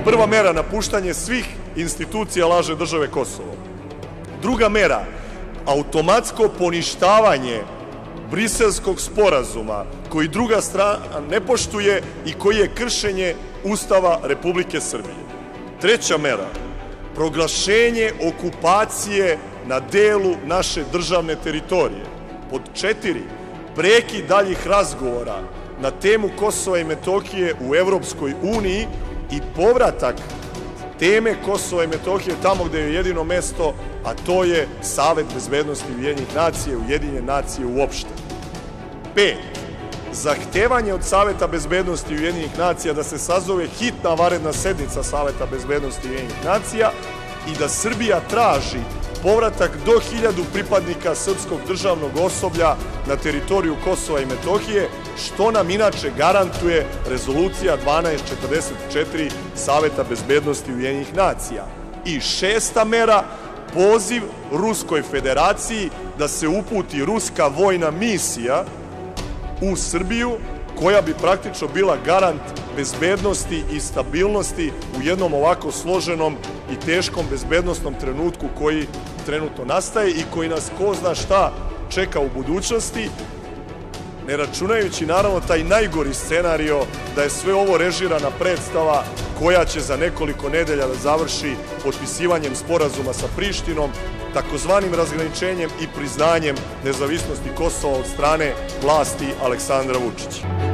Prva mera, napuštanje svih institucija lažne države Kosovo. Druga mera, automatsko poništavanje Briselskog sporazuma koji druga strana ne poštuje i koji je kršenje Ustava Republike Srbije. Treća mera, proglašenje okupacije na delu naše državne teritorije. Pod 4, prekid daljih razgovora na temu Kosova i Metohije u Evropskoj uniji i povratak teme Kosova i Metohije tamo gde je jedino mesto, a to je Savet bezbednosti Ujedinjenih nacija, Ujedinjene nacije uopšte. 5. Zahtevanje od Saveta bezbednosti Ujedinjenih nacija da se sazove hitna vanredna sednica Saveta bezbednosti Ujedinjenih nacija i da Srbija traži povratak do 1000 pripadnika srpskog državnog osoblja na teritoriju Kosova i Metohije, što nam inače garantuje Rezolucija 1244 Saveta bezbednosti Ujedinjenih nacija. I 6. mera, poziv Ruskoj Federaciji da se uputi ruska vojna misija u Srbiju, koja bi praktično bila garant bezbednosti i stabilnosti u jednom ovako složenom i teškom bezbednostnom trenutku koji trenutno nastaje i koji nas ko zna šta čeka u budućnosti, ne računajući naravno taj najgori scenario da je sve ovo režirana predstava koja će za nekoliko nedelja da završi potpisivanjem sporazuma sa Prištinom, takozvanim razgraničenjem i priznanjem nezavisnosti Kosova od strane vlasti Aleksandra Vučića.